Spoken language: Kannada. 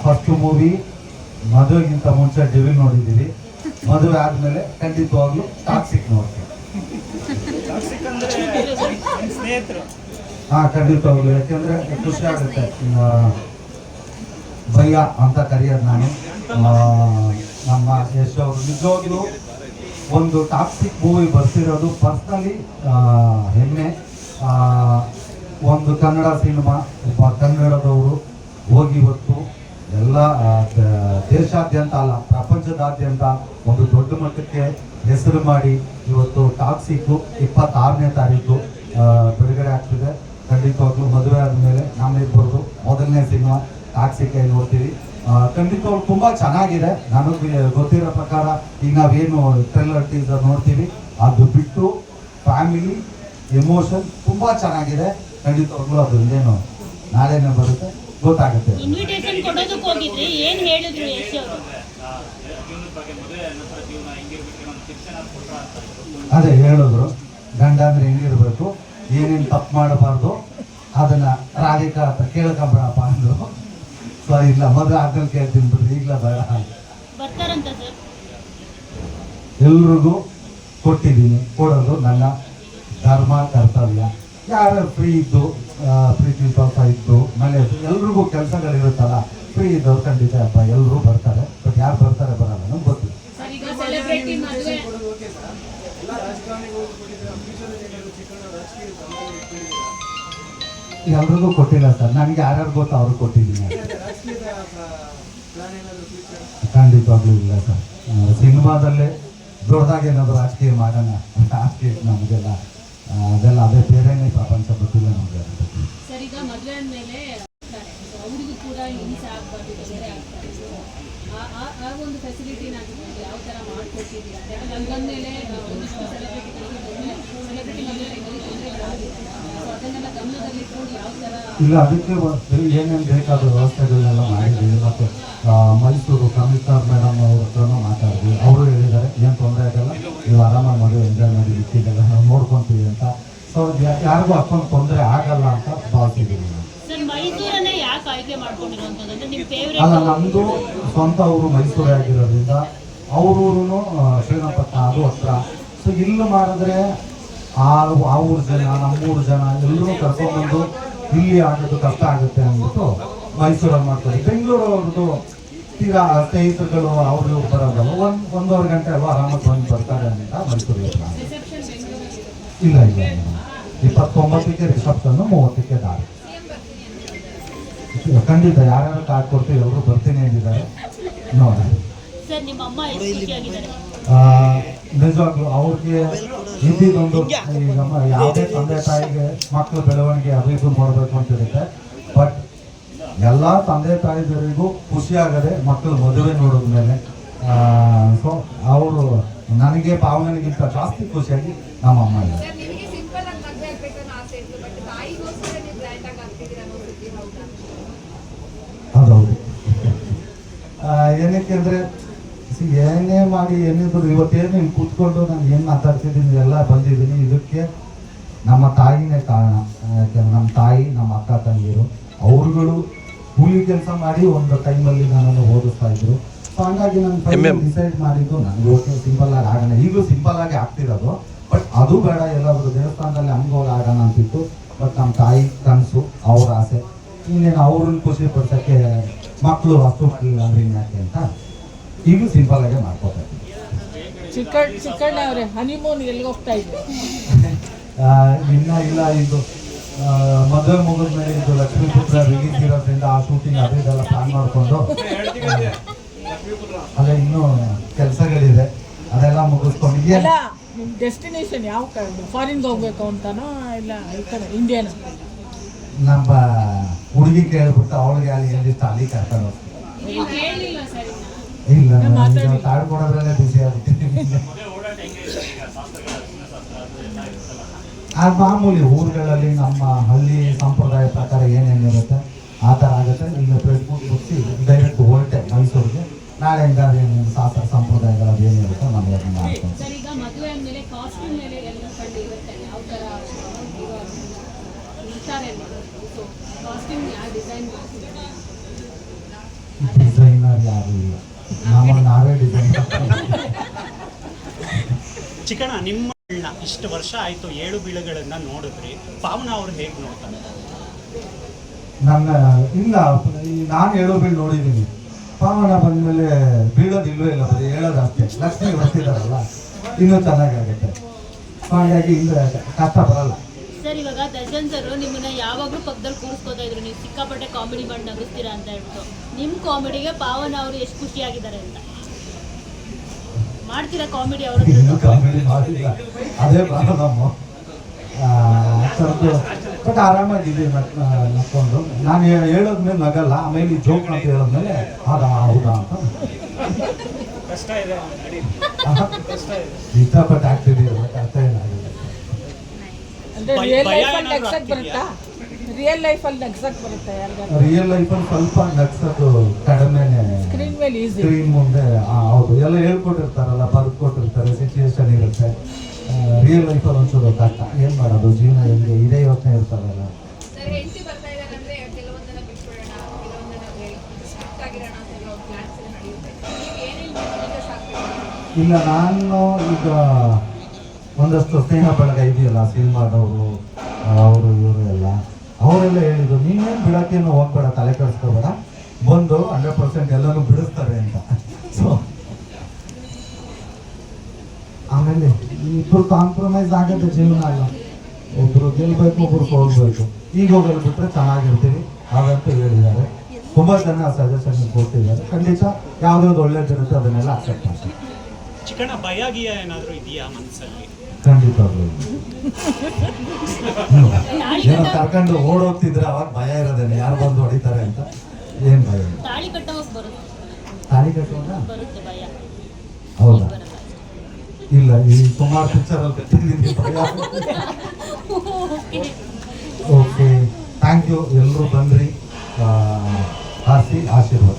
ಫಸ್ಟ್ ಮೂವಿ ಮದುವೆಗಿಂತ ಮುಂಚೆ ಡೆವಿಲ್ ನೋಡಿದ್ದೀವಿ. ಮದುವೆ ಆದ್ಮೇಲೆ ಖಂಡಿತವಾಗ್ಲೂ ಟಾಕ್ಸಿಕ್ ನೋಡ್ತೀವಿ. ಖಂಡಿತವಾಗ್ಲು, ಯಾಕೆಂದ್ರೆ ಖುಷಿ ಆಗುತ್ತೆ. ಭಯ್ಯ ಅಂತ ಕರೆಯೋದು ನಾನು. ನಮ್ಮ ಯಶ್ ಅವರು ನಿಜವಾಗ್ಲೂ ಒಂದು ಟಾಕ್ಸಿಕ್ ಮೂವಿ ಬರ್ತಿರೋದು ಪರ್ಸ್ನಲಿ ಹೆಮ್ಮೆ. ಒಂದು ಕನ್ನಡ ಸಿನಿಮಾ, ಒಬ್ಬ ಕನ್ನಡದವರು ಹೋಗಿ ಇವತ್ತು ಎಲ್ಲ ದೇಶಾದ್ಯಂತ ಅಲ್ಲ ಪ್ರಪಂಚದಾದ್ಯಂತ ಒಂದು ದೊಡ್ಡ ಮಟ್ಟಕ್ಕೆ ಹೆಸರು ಮಾಡಿ ಇವತ್ತು ಟಾಕ್ಸಿಕ್ಕು 26ನೇ ತಾರೀಕು ಬಿಡುಗಡೆ ಆಗ್ತಿದೆ. ಖಂಡಿತವಾಗ್ಲೂ ಮದುವೆ ಆದಮೇಲೆ ನಮ್ಮಿಬ್ಬರದು ಮೊದಲನೇ ಸಿನಿಮಾ ಟಾಕ್ಸಿಕ್ ನೋಡ್ತೀವಿ. ಖಂಡಿತವಾಗ್ಲೂ ತುಂಬ ಚೆನ್ನಾಗಿದೆ. ನನಗೆ ಗೊತ್ತಿರೋ ಪ್ರಕಾರ ಈಗ ನಾವೇನು ಟ್ರೈಲರ್ ಟೀಸರ್ ನೋಡ್ತೀವಿ, ಅದು ಬಿಟ್ಟು ಫ್ಯಾಮಿಲಿ ಎಮೋಷನ್ ತುಂಬ ಚೆನ್ನಾಗಿದೆ. ಖಂಡಿತವಾಗ್ಲೂ ಅದು ಇನ್ನೇನು ನಾಳೆನೇ ಬರುತ್ತೆ, ಗೊತ್ತಾಗುತ್ತೆ. ಇನ್ವಿಟೇಷನ್ ಕೊಡೋದಕ್ಕೆ ಹೋಗಿದ್ರಿ, ಏನು ಹೇಳಿದ್ರು ಯಶ್ ಅವರು? ಅದೇ ಹೇಳಿದ್ರು, ಗಂಡ ಅಂದ್ರೆ ಹೆಂಗಿರ್ಬೇಕು, ಏನೇನು ತಪ್ಪು ಮಾಡಬಾರ್ದು ಅದನ್ನ ರಾಧಿಕಾ ಅಂತ ಕೇಳ್ಕೊಂಬೇಡಪ್ಪ ಅಂದ್ರು. ಸೊ ಇಲ್ಲ, ಮದುವೆ ಆದ್ಮೇಲೆ ಕೇಳ್ತೀನಿ ಬಿಡ್ರಿ, ಈಗಲೇ ಬೇಡ. ಬರ್ತಾರಂತ ಸರ್? ಎಲ್ರಿಗೂ ಕೊಟ್ಟಿದ್ದೀನಿ, ಕೊಡೋದು ನನ್ನ ಧರ್ಮ ಕರ್ತವ್ಯ. ಯಾರು ಫ್ರೀ ಇದ್ದು ಪ್ರೀತಿ ಸ್ವಲ್ಪ ಇದ್ದು ಮನೆ ಎಲ್ರಿಗೂ ಕೆಲಸಗಳಿರುತ್ತಲ್ಲ, ಫ್ರೀ ಇದ್ದವ್ರು ಖಂಡಿತ ಹಬ್ಬ ಎಲ್ಲರೂ ಬರ್ತಾರೆ. ಬಟ್ ಯಾರು ಬರ್ತಾರೆ ಬರಲ್ಲ ನಮ್ಗೆ ಗೊತ್ತಿಲ್ಲ. ಎಲ್ರಿಗೂ ಕೊಟ್ಟಿಲ್ಲ ಸರ್, ನನಗೆ ಯಾರ್ಯಾರು ಗೊತ್ತು ಅವ್ರಿಗೆ ಕೊಟ್ಟಿದ್ದೀನಿ. ಖಂಡಿತವಾಗ್ಲೂ ಇಲ್ಲ ಸರ್. ಸಿನಿಮಾದಲ್ಲೇ ದೊಡ್ಡದಾಗಿ ಏನಾದ್ರು ರಾಜಕೀಯ ಮಾಡೋಣ, ರಾಜಕೀಯ ನಮಗೆಲ್ಲ ಅದೆಲ್ಲ ಅದೇ ಬೇರೆನೇ ಪ್ರಪಂಚ, ಗೊತ್ತಿಲ್ಲ ನಮಗೆ. ಸರ್, ಈಗ ಮದುವೆ ಆದ್ಮೇಲೆ ಅವರಿಗೂ ಕೂಡ ಹಿಂಸೆ ಆಗಬಾರ್ದು, ಬೇರೆ ಆಗ್ತಾರೆ. ಆ ಒಂದು ಫೆಸಿಲಿಟಿ ನಾನು ಯಾವ ಥರ ಮಾಡಿಕೊಟ್ಟಿದ್ದೀರಾ? ಬಂದಮೇಲೆ ಒಂದಿಷ್ಟು ಸೆಲೆಬ್ರಿಟಿ ಅದನ್ನೆಲ್ಲ ಗಮನದಲ್ಲಿಟ್ಕೊಂಡು ಯಾವ ಥರ? ಇಲ್ಲ, ಅದಕ್ಕೆ ಏನೇನು ಬೇಕಾದ ವ್ಯವಸ್ಥೆಗಳನ್ನೆಲ್ಲ ಮಾಡಿದ್ದೀವಿ. ಮತ್ತು ಮೈಸೂರು ಕಮಿಷನರ್ ಮೇಡಮ್ ಅವ್ರ ಹತ್ರನೂ ಮಾತಾಡಿದ್ವಿ. ಅವರು ಹೇಳಿದ್ದಾರೆ ಏನು ತೊಂದರೆ ಆಗಲ್ಲ, ನೀವು ಆರಾಮಾಗಿ ಮದುವೆ ಎಂಜಾಯ್ ಮಾಡಿ ಬಿಟ್ಟಿದ್ದೆಲ್ಲ ನಾವು ನೋಡ್ಕೊತೀವಿ ಅಂತ. ಸೊ ಯಾರಿಗೂ ಅಷ್ಟೊಂದು ತೊಂದರೆ ಆಗಲ್ಲ ಅಂತ ಭಾವಿಸಿದ್ದೀವಿ. ಅಲ್ಲ, ನಮ್ಮದು ಸ್ವಂತ ಊರು ಮೈಸೂರೇ ಆಗಿರೋದ್ರಿಂದ ಅವ್ರೂರು ಶ್ರೀರಂಗಪಟ್ಟಣ, ಅದು ಹತ್ರ. ಸೊ ಇಲ್ಲಿ ಮಾಡಿದ್ರೆ ಆ ಊರು ಜನ, ನಮ್ಮೂರು ಜನ ಎಲ್ಲರೂ ಕರ್ಕೊಂಡ್ಬಂದು ಇಲ್ಲಿ ಆಗೋದು ಕಷ್ಟ ಆಗುತ್ತೆ ಅಂದ್ಬಿಟ್ಟು ಮೈಸೂರಲ್ಲಿ ಮಾಡ್ತಾರೆ. ಬೆಂಗಳೂರು ಅವ್ರದ್ದು ತೀರಾ ಸ್ನೇಹಿತರುಗಳು ಅವರು ಬರೋದಲ್ಲ, ಒಂದೂವರೆ ಗಂಟೆ ಅಲ್ವಾ ಆರಾಮಾಗಿ ಬಂದು ಬರ್ತಾರೆ ಅಂತ ಮೈಸೂರಿಗೆ. ಇಲ್ಲ ಇಲ್ಲ, 29ಕ್ಕೆ ರಿಸೆಪ್ಷನ್ನು, 30ಕ್ಕೆ ದಾರಿ. ಖಂಡಿತ ಯಾರ್ಯಾರು ಕಾರ್ಡ್ ಕೊಡ್ತೀವಿ ಎಲ್ಲರೂ ಬರ್ತೀನಿ ಅಂದಿದ್ದಾರೆ. ನೋಡಿ ನಿಜವಾಗ್ಲು ಅವ್ರಿಗೆ ಇದ್ದಿದ್ದೊಂದು, ಈಗ ಯಾವುದೇ ತಂದೆ ತಾಯಿಗೆ ಮಕ್ಕಳ ಬೆಳವಣಿಗೆ ಅಭಿವೃದ್ಧಿ ಮಾಡಬೇಕು ಅಂತಿರುತ್ತೆ. ಬಟ್ ಎಲ್ಲ ತಂದೆ ತಾಯಿದವರಿಗೂ ಖುಷಿ ಆಗದೆ ಮಕ್ಕಳು ಮದುವೆ ನೋಡಿದ್ಮೇಲೆ. ಸೊ ಅವರು ನನಗೆ ಭಾವನೆಗಿಂತ ಜಾಸ್ತಿ ಖುಷಿಯಾಗಿ ನಮ್ಮಮ್ಮ ಇದೆ. ಹೌದೌದು. ಏನಕ್ಕೆ ಅಂದರೆ ಏನೇ ಮಾಡಿ ಏನಿದ್ರು ಇವತ್ತೇನು ಇಲ್ಲಿ ಕೂತ್ಕೊಂಡು ನಾನು ಏನು ಮಾತಾಡ್ತಿದ್ದೀನಿ ಎಲ್ಲ ಬಂದಿದ್ದೀನಿ, ಇದಕ್ಕೆ ನಮ್ಮ ತಾಯಿನೇ ಕಾರಣ. ಯಾಕೆಂದ್ರೆ ನಮ್ಮ ತಾಯಿ, ನಮ್ಮ ಅಕ್ಕ ತಂಗಿರು ಅವ್ರುಗಳು ಕೂಲಿ ಕೆಲಸ ಮಾಡಿ ಒಂದು ಟೈಮಲ್ಲಿ ನನ್ನನ್ನು ಓದಿಸ್ತಾ ಇದ್ರು. ಸೊ ಹಂಗಾಗಿ ನಾನು ಡಿಸೈಡ್ ಮಾಡಿದ್ದು ನನಗೆ ಓಕೆ ಸಿಂಪಲ್ ಆಗಿ ಆಗೋಣ. ಈಗಲೂ ಸಿಂಪಲ್ ಆಗಿ ಆಗ್ತಿರೋದು, ಬಟ್ ಅದು ಬೇಡ, ಎಲ್ಲಾದರೂ ದೇವಸ್ಥಾನದಲ್ಲಿ ಹಂಗೋಗಿ ಆಗೋಣ ಅಂತಿತ್ತು. ಬಟ್ ನಮ್ಮ ತಾಯಿ ಕನಸು, ಅವ್ರ ಆಸೆ, ಇನ್ನೇನು ಅವ್ರನ್ನ ಖುಷಿ ಪಡ್ಸೋಕ್ಕೆ ಮಕ್ಕಳು ವಸ್ತು ಮಾಡಲಿಲ್ಲ ಅಂದ್ರೆ ಯಾಕೆ ಅಂತ ಈಗಲೂ ಸಿಂಪಲ್ ಆಗಿ ಮಾಡ್ಕೋತಾರೆ. ಚಿಕ್ಕಣ್ಣ ಅವರೇ, ಹನಿಮೂನ್ ಎಲ್ಲಿ ಹೋಗ್ತಾ ಇದ್ದೆ? ಇನ್ನ ಇಲ್ಲ, ಇದು ಮದುವೆ ಮುಗಿದ ಮೇಲೆ ಇದು ಲಕ್ಷ್ಮೀಪುತ್ರ ರಿಲೀಸ್ ಇರೋದ್ರಿಂದ ಆ ಶೂಟಿಂಗ್ ಅದೆಲ್ಲ ಪ್ಲಾನ್ ಮಾಡಿಕೊಂಡು ಅದೇ ಇನ್ನೂ ಕೆಲಸಗಳಿದೆ, ಅದೆಲ್ಲ ಮುಗಿಸ್ಕೊಂಡು. ಡೆಸ್ಟಿನೇಷನ್ ಯಾವ ಕಡೆ? ಫಾರಿನ್ಗೆ ಹೋಗ್ಬೇಕು ಅಂತನೋ ಇಲ್ಲ ಈ ಕಡೆ ಇಂಡಿಯಾನ? ನಮ್ಮ ಹುಡುಗಿ ಕೇಳ್ಬಿಟ್ಟು ಅವಳಿಗೆ ಅಲ್ಲಿ ಎಲ್ಲಿತ್ತು ಅಲ್ಲಿ ಕರ್ಕೊಂಡು ಹೋಗ್ತೀವಿ. ಇಲ್ಲ, ಕಾರ್ಡ್ ಕೊಡೋದ್ರಲ್ಲೇ ಬಿಸಿ ಆಗ್ಬಿಟ್ಟಿದ್ದೀನಿ. ಆ ಮಾಮೂಲಿ ಊರುಗಳಲ್ಲಿ ನಮ್ಮ ಹಳ್ಳಿ ಸಂಪ್ರದಾಯ ಪ್ರಕಾರ ಏನೇನಿರುತ್ತೆ ಆ ಥರ ಆಗುತ್ತೆ. ಈಗ ಫೇಸ್ಬುಕ್ ಮುಗಿಸಿ ಡೈರೆಕ್ಟ್ ಹೊರಟೆ ಮೈಸೂರಿಗೆ. ನಾಳೆ ಹೆಂಗಾದ್ರೆ ಏನೇನು ಶಾಸ್ತ್ರ ಸಂಪ್ರದಾಯಗಳು ಏನಿರುತ್ತೆ ನಮಗೆ ಅದನ್ನ ಮಾಡ್ಕೊಂಡು. ಡಿಸೈನರ್ ಯಾರು ಇಲ್ಲ, ನಮಗೆ ನಾವೇ ಡಿಸೈನ್. ಚಿಕ್ಕಣ ನಿಮ್ಮನ್ನ ಇಷ್ಟು ವರ್ಷ ಆಯಿತು 7 ಬೀಳುಗಳನ್ನು ನೋಡಿದ್ರಿ, ಪಾವನ ಅವ್ರು ಹೇಗೆ ನೋಡ್ತಾರೆ? ನನ್ನ ಇಲ್ಲ, ನಾನು ಹೇಳೋ ಬೀಳು ನೋಡಿದ್ದೀನಿ. ಪಾವನ ಬಂದಮೇಲೆ ಬೀಳೋದು ಇಲ್ಲವೇ ಇಲ್ಲ, ಬರೀ ಹೇಳೋದು ಅಷ್ಟೇ. ಲಕ್ಷ್ಮಿ ಬರ್ತಿದ್ದಾರಲ್ಲ ಇನ್ನೂ ಚೆನ್ನಾಗಾಗುತ್ತೆ, ಹಾಗಾಗಿ ಇಲ್ಲ ಕಷ್ಟ ಬರಲ್ಲ. ಸರ್, ಇವಾಗ ದರ್ಶನ್ ಸರ್ ನಿಮ್ಮನ್ನ ಯಾವಾಗಲೂ ಪಕ್ಕದಲ್ಲಿ ಕೂರಿಸ್ಕೋತಾ ಇದ್ರು, ನೀವು ಸಿಕ್ಕಾಪಟ್ಟೆ ಕಾಮಿಡಿ ಮಾಡಿ ನಗಿಸ್ತೀರಾ ಅಂತ ಹೇಳ್ಬಿಟ್ಟು. ನಿಮ್ಮ ಕಾಮಿಡಿಗೆ ಪಾವನ ಅವರು ಎಷ್ಟು ಖುಷಿಯಾಗಿದ್ದಾರೆ ಅಂತ ಮಾಡ್ತೀರಾ ಕಾಮಿಡಿ ಅವರು? ಇನ್ನೂ ಕಾಮಿಡಿ ಮಾಡಿಲ್ಲ, ಅದೇ ಪ್ರಾಬ್ಲಮ್ಮು. ಬಟ್ ಆರಾಮಾಗಿದೆ ನಕ್ಕೊಂಡು. ನಾನು ಹೇಳೋದ್ಮೇಲೆ ನಗಲ್ಲ, ಆಮೇಲೆ ಈ ಜೋಕ್ ಅಂತ ಹೇಳಿದ್ಮೇಲೆ ಹೌದಾ ಅಂತ ಕಷ್ಟ ಇದೆ, ಇಷ್ಟಪಟ್ಟು ಆಗ್ತಿದ್ದೀವಿ, ಅರ್ಥ ಏನಾಗಿದೆ. ಅಂದ್ರೆ ರಿಯಲ್ ಲೈಫಲ್ಲಿ ನಗ್ಸಕ್ ಬರುತ್ತಾ? ರಿಯಲ್ ಲೈಫಲ್ಲಿ ನಗ್ಸಕ್ ಬರುತ್ತಾ ಯಾರಿಗಾದ್ರು? ರಿಯಲ್ ಲೈಫಲ್ಲಿ ಸ್ವಲ್ಪ ನಗ್ಸೋದು ಕಡಿಮೆನೆ, ಸ್ಕ್ರೀನ್ ಮೇಲೆ ಈಸಿ. ಸ್ಕ್ರೀನ್ ಮುಂದೆ ಹೌದು, ಎಲ್ಲ ಹೇಳ್ಕೊಟ್ಟಿರ್ತಾರಲ್ಲ, ಬರ್ಕೊಟ್ಟಿರ್ತಾರೆ, ಸಿಚುವೇಶನ್ ಇರುತ್ತೆ. ರಿಯಲ್ ಲೈಫಲ್ಲಿ ಒಂಚೂರು ಕಷ್ಟ, ಏನು ಮಾಡೋದು, ಜೀವನ ಹೆಂಗೆ ಇದೇ ಯೋಚನೆ ಇರ್ತಾರಲ್ಲ. ಸರ್, ಹೆಂಡತಿ ಬರ್ತಾ ಇದ್ದಾರೆ ಅಂದ್ರೆ ಕೆಲವೊಂದನ್ನ ಬಿಟ್ಬಿಡೋಣ, ಕೆಲವೊಂದನ್ನ ಸಾಕಾಗಿರೋಣ ಅಂತ ಎಲ್ಲ ಪ್ಲಾನ್ಸ್ ಎಲ್ಲ ನಡೆಯುತ್ತೆ. ನೀವು ಏನೇನು ಈಗ ಸಾಕ್ಬೇಕು? ಇಲ್ಲ, ನಾನು ಈಗ ಒಂದಷ್ಟು ಸ್ನೇಹ ಬಳಗ ಇದೆಯಲ್ಲ, ಸಿನಿಮಾದವರು ಅವರು ಇವರು ಎಲ್ಲ, ಅವರೆಲ್ಲ ಹೇಳಿದ್ರು ನೀನೇನು ಬಿಡೋಕ್ಕೇನು ಹೋಗ್ಬೇಡ, ತಲೆ ಕೆಡಿಸ್ಕೋಬೇಡ, ಬಂದು 100% ಎಲ್ಲನೂ ಬಿಡಿಸ್ತಾರೆ ಅಂತ. ಸೊ ಆಮೇಲೆ ಇಬ್ಬರು ಕಾಂಪ್ರಮೈಸ್ ಆಗುತ್ತೆ ಜೀವನ ಅಲ್ಲ, ಒಬ್ರು ಗೆಲ್ಬೇಕು, ಒಬ್ರು ಹೋಗ್ಬೇಕು. ಈಗ ಹೋಗಲು ಬಿಟ್ಟರೆ ಚೆನ್ನಾಗಿರ್ತೀವಿ ಹಾಗಂತ ಹೇಳಿದ್ದಾರೆ. ತುಂಬ ಜನ ಸಜೆಷನ್ ಕೊಟ್ಟಿದ್ದಾರೆ. ಖಂಡಿತ ಯಾವುದಾದ್ರು ಒಳ್ಳೇದಿರುತ್ತೆ ಅದನ್ನೆಲ್ಲ ಅಕ್ಸೆಪ್ಟ್ ಮಾಡ್ತಾರೆ. ಚಿಕ್ಕಣ ಭಯ ಗಿಯ ಏನಾದರೂ ಇದೆಯಾ ಮನಸ್ಸಲ್ಲಿ? ಖಂಡಿತವಾಗ್ಲೂ ಏನೋ ಕರ್ಕೊಂಡು ಓಡೋಗ್ತಿದ್ರೆ ಅವಾಗ ಭಯ ಇರೋದೇನೆ, ಯಾರು ಬಂದು ಹೊಡಿತಾರೆ ಅಂತ. ಏನು ಭಯ ಇಲ್ಲ. ತಾಳಿ ಕಟ್ಟೋವಾಗ ಬರುತ್ತೆ, ತಾಳಿ ಕಟ್ಟುವಾಗ ಬರುತ್ತೆ ಭಯ. ಹೌದಾ? ಬರಲ್ಲ. ಇಲ್ಲ, ಈ ಸುಮಾರು ಪಿಕ್ಚರಲ್ಲಿ ಕಟ್ಟಿದ್ದೀನಿ ಭಯ. Okay, thank you. ಎಲ್ಲರೂ ಬಂದ್ರಿ, ಆಶೀರ್ವಾದ.